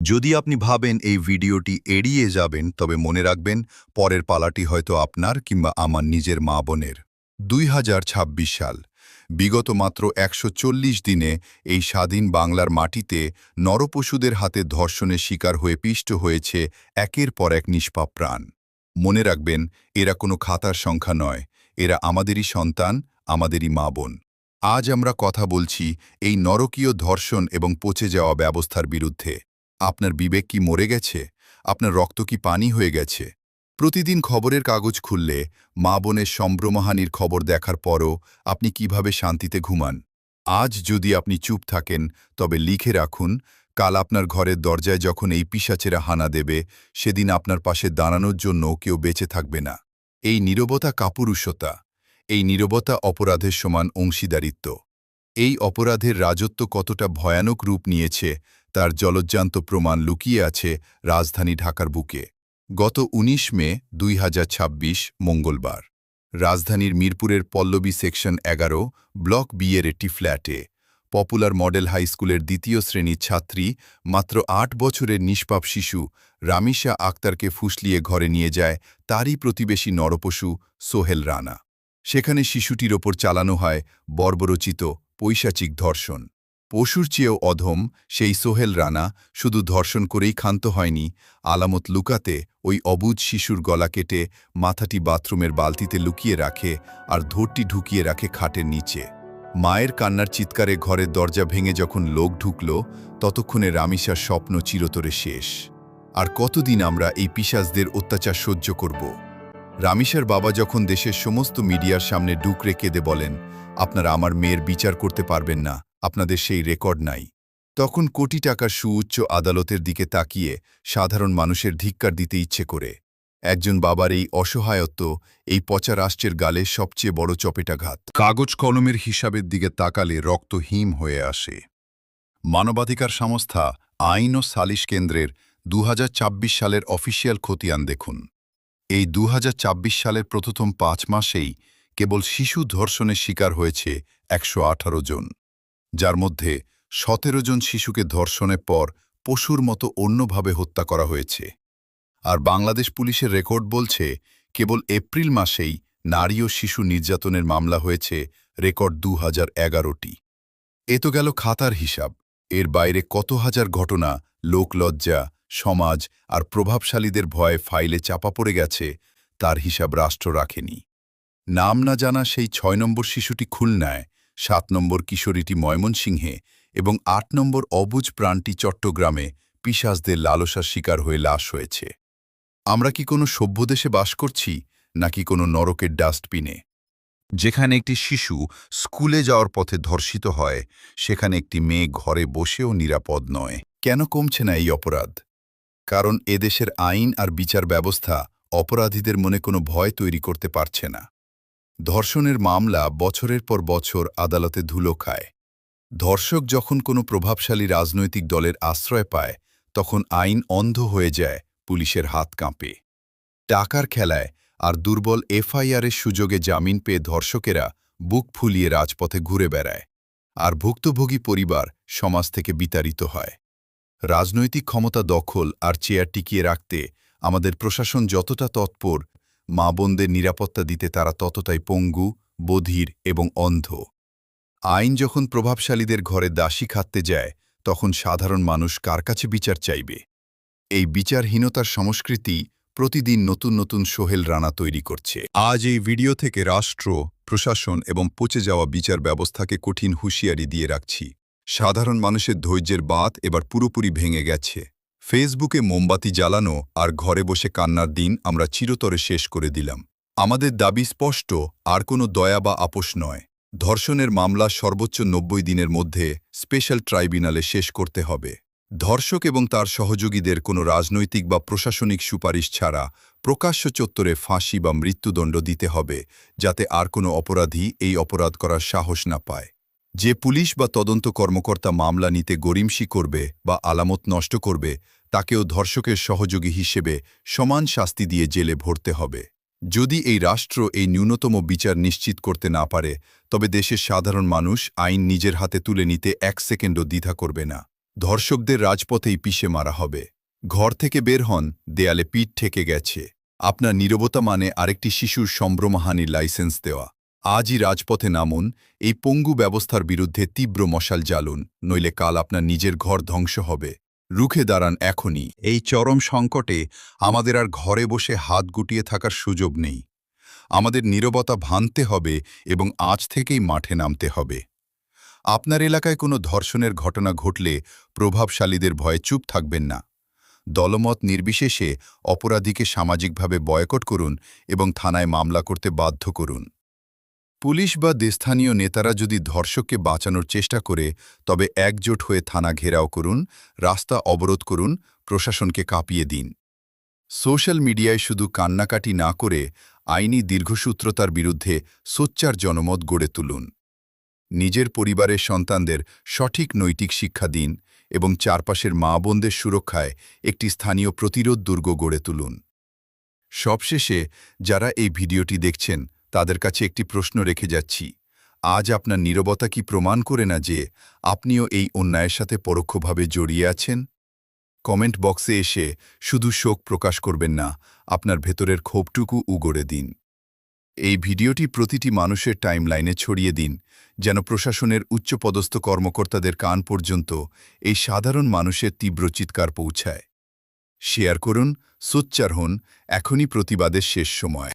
যদি আপনি ভাবেন এই ভিডিওটি এড়িয়ে যাবেন তবে মনে রাখবেন পরের পালাটি হয়তো আপনার কিংবা আমার নিজের মা বোনের। 2026 সাল, বিগত মাত্র 140 দিনে এই স্বাধীন বাংলার মাটিতে নরপশুদের হাতে ধর্ষণের শিকার হয়ে পিষ্ট হয়েছে একের পর এক নিষ্পাপ প্রাণ। মনে রাখবেন, এরা কোনো খাতার সংখ্যা নয়, এরা আমাদেরই সন্তান, আমাদেরই মা বোন। আজ আমরা কথা বলছি এই নরকীয় ধর্ষণ এবং পচে যাওয়া ব্যবস্থার বিরুদ্ধে। আপনার বিবেক কি মরে গেছে? আপনার রক্ত কি পানি হয়ে গেছে? প্রতিদিন খবরের কাগজ খুললে মা বোনের সম্ভ্রমহানির খবর দেখার পরও আপনি কিভাবে শান্তিতে ঘুমান? আজ যদি আপনি চুপ থাকেন তবে লিখে রাখুন, কাল আপনার ঘরের দরজায় যখন এই পিশাচেরা হানা দেবে সেদিন আপনার পাশে দাঁড়ানোর জন্য কেউ বেঁচে থাকবে না। এই নীরবতা কাপুরুষতা, এই নীরবতা অপরাধের সমান অংশীদারিত্ব। এই অপরাধের রাজত্ব কতটা ভয়ানক রূপ নিয়েছে তার জলজ্জান্ত প্রমাণ লুকিয়ে আছে রাজধানী ঢাকার বুকে। গত ১৯ মে ২০২৬ মঙ্গলবার রাজধানীর মিরপুরের পল্লবী সেকশন ১১ ব্লক বি-এর একটি ফ্ল্যাটে পপুলার মডেল হাই স্কুলের ২য় শ্রেণীর ছাত্রী, মাত্র ৮ বছরের নিষ্পাপ শিশু রামিশা আক্তারকে ফুসলিয়ে ঘরে নিয়ে যায় তারই প্রতিবেশী নরপশু সোহেল রানা। সেখানে শিশুটির ওপর চালানো হয় বর্বরচিত পৈশাচিক ধর্ষণ। পশুর চেয়েও অধম সেই সোহেল রানা শুধু ধর্ষণ করেই ক্ষান্ত হয়নি, আলামত লুকাতে ওই অবুঝ শিশুর গলা কেটে মাথাটি বাথরুমের বালতিতে লুকিয়ে রাখে আর ধরটি ঢুকিয়ে রাখে খাটের নিচে। মায়ের কান্নার চিৎকারে ঘরের দরজা ভেঙে যখন লোক ঢুকল ততক্ষণে রামিশার স্বপ্ন চিরতরে শেষ। আর কতদিন আমরা এই পিশাচদের অত্যাচার সহ্য করব? রামিশার বাবা যখন দেশের সমস্ত মিডিয়ার সামনে ডুকরে কেঁদে বলেন, আপনারা আমার মেয়ের বিচার করতে পারবেন না, আপনাদের সেই রেকর্ড নাই, তখন কোটি টাকার সুউচ্চ আদালতের দিকে তাকিয়ে সাধারণ মানুষের ধিক্কার দিতে ইচ্ছে করে। একজন বাবার এই অসহায়ত্ব এই পচা রাষ্ট্রের গালে সবচেয়ে বড় চপেটাঘাত। কাগজ কলমের হিসাবের দিকে তাকালে রক্ত হিম হয়ে আসে। মানবাধিকার সংস্থা আইন ও সালিশ কেন্দ্রের ২০২৬ সালের অফিসিয়াল খতিয়ান দেখুন। এই ২০২৬ সালের প্রথম ৫ মাসেই কেবল শিশু ধর্ষণের শিকার হয়েছে ১১৮ জন, যার মধ্যে ১৭ জন শিশুকে ধর্ষণের পর পশুর মতো অন্যভাবে হত্যা করা হয়েছে। আর বাংলাদেশ পুলিশের রেকর্ড বলছে কেবল এপ্রিল মাসেই নারী ও শিশু নির্যাতনের মামলা হয়েছে রেকর্ড ২০১১টি। এ তো গেল খাতার হিসাব, এর বাইরে কত হাজার ঘটনা লোকলজ্জা, সমাজ আর প্রভাবশালীদের ভয়ে ফাইলে চাপা পড়ে গেছে তার হিসাব রাষ্ট্র রাখেনি। নাম না জানা সেই ৬ নম্বর শিশুটি খুলনায়, ৭ নম্বর কিশোরীটি ময়মনসিংহে এবং ৮ নম্বর অবুঝ প্রাণটি চট্টগ্রামে পিশাচদের লালসার শিকার হয়ে লাশ হয়েছে। আমরা কি কোনো সভ্য দেশে বাস করছি নাকি কোনো নরকের ডাস্টবিনে? যেখানে একটি শিশু স্কুলে যাওয়ার পথে ধর্ষিত হয় সেখানে একটি মেয়ে ঘরে বসেও নিরাপদ নয়। কেন কমছে না এই অপরাধ? কারণ এদেশের আইন আর বিচার ব্যবস্থা অপরাধীদের মনে কোনো ভয় তৈরি করতে পারছে না। ধর্ষণের মামলা বছরের পর বছর আদালতে ধুলো খায়। ধর্ষক যখন কোনো প্রভাবশালী রাজনৈতিক দলের আশ্রয় পায় তখন আইন অন্ধ হয়ে যায়, পুলিশের হাত কাঁপে। টাকার খেলায় আর দুর্বল এফআইআরের সুযোগে জামিন পেয়ে ধর্ষকেরা বুক ফুলিয়ে রাজপথে ঘুরে বেড়ায়, আর ভুক্তভোগী পরিবার সমাজ থেকে বিতাড়িত হয়। রাজনৈতিক ক্ষমতা দখল আর চেয়ার টিকিয়ে রাখতে আমাদের প্রশাসন যতটা তৎপর, মা বোনদের নিরাপত্তা দিতে তারা ততটাই পঙ্গু, বধির এবং অন্ধ। আইন যখন প্রভাবশালীদের ঘরে দাসী খাটতে যায় তখন সাধারণ মানুষ কার কাছে বিচার চাইবে? এই বিচারহীনতার সংস্কৃতি প্রতিদিন নতুন নতুন সোহেল রানা তৈরি করছে। আজ এই ভিডিও থেকে রাষ্ট্র, প্রশাসন এবং পচে যাওয়া বিচার ব্যবস্থাকে কঠিন হুঁশিয়ারি দিয়ে রাখছি। সাধারণ মানুষের ধৈর্যের বাঁধ এবার পুরোপুরি ভেঙে গেছে। ফেসবুকে মোমবাতি জ্বালানো আর ঘরে বসে কান্নার দিন আমরা চিরতরে শেষ করে দিলাম। আমাদের দাবি স্পষ্ট, আর কোনো দয়া বা আপোষ নয়। ধর্ষণের মামলা সর্বোচ্চ ৯০ দিনের মধ্যে স্পেশাল ট্রাইব্যুনালে শেষ করতে হবে। ধর্ষক এবং তার সহযোগীদের কোনো রাজনৈতিক বা প্রশাসনিক সুপারিশ ছাড়া প্রকাশ্য চত্বরে ফাঁসি বা মৃত্যুদণ্ড দিতে হবে, যাতে আর কোনো অপরাধী এই অপরাধ করার সাহস না পায়। যে পুলিশ বা তদন্ত কর্মকর্তা মামলা নিতে গরিমসি করবে বা আলামত নষ্ট করবে তাকেও ধর্ষকের সহযোগী হিসেবে সমান শাস্তি দিয়ে জেলে ভরতে হবে। যদি এই রাষ্ট্র এই ন্যূনতম বিচার নিশ্চিত করতে না পারে তবে দেশের সাধারণ মানুষ আইন নিজের হাতে তুলে নিতে ১ সেকেন্ডও দ্বিধা করবে না। ধর্ষকদের রাজপথেই পিষে মারা হবে। ঘর থেকে বের হন, দেয়ালে পিঠ ঠেকে গেছে। আপনার নীরবতা মানে আরেকটি শিশুর সম্ভ্রমহানির লাইসেন্স দেওয়া। আজই রাজপথে নামুন, এই পঙ্গু ব্যবস্থার বিরুদ্ধে তীব্র মশাল জ্বালুন, নইলে কাল আপনার নিজের ঘর ধ্বংস হবে। রুখে দাঁড়ান এখনই। এই চরম সংকটে আমাদের আর ঘরে বসে হাত গুটিয়ে থাকার সুযোগ নেই। আমাদের নীরবতা ভাঙতে হবে এবং আজ থেকেই মাঠে নামতে হবে। আপনার এলাকায় কোনো ধর্ষণের ঘটনা ঘটলে প্রভাবশালীদের ভয়ে চুপ থাকবেন না। দলমত নির্বিশেষে অপরাধীকে সামাজিকভাবে বয়কট করুন এবং থানায় মামলা করতে বাধ্য করুন। পুলিশ বা স্থানীয় নেতারা যদি ধর্ষককে বাঁচানোর চেষ্টা করে, তবে একজোট হয়ে থানা ঘেরাও করুন, রাস্তা অবরোধ করুন, প্রশাসনকে কাঁপিয়ে দিন। সোশ্যাল মিডিয়ায় শুধু কান্নাকাটি না করে আইনি দীর্ঘসূত্রতার বিরুদ্ধে সোচ্চার জনমত গড়ে তুলুন। নিজের পরিবারের সন্তানদের সঠিক নৈতিক শিক্ষা দিন এবং চারপাশের মা বোনদের সুরক্ষায় একটি স্থানীয় প্রতিরোধ দুর্গ গড়ে তুলুন। সবশেষে, যারা এই ভিডিওটি দেখছেন তাদের কাছে একটি প্রশ্ন রেখে যাচ্ছি। আজ আপনার নীরবতা কি প্রমাণ করে না যে আপনিও এই অন্যায়ের সাথে পরোক্ষভাবে জড়িয়ে আছেন? কমেন্ট বক্সে এসে শুধু শোক প্রকাশ করবেন না, আপনার ভেতরের ক্ষোভটুকু উগড়ে দিন। এই ভিডিওটি প্রতিটি মানুষের টাইমলাইনে ছড়িয়ে দিন, যেন প্রশাসনের উচ্চপদস্থ কর্মকর্তাদের কান পর্যন্ত এই সাধারণ মানুষের তীব্র চিৎকার পৌঁছায়। শেয়ার করুন, সোচ্চার হন, এখনই প্রতিবাদের শেষ সময়।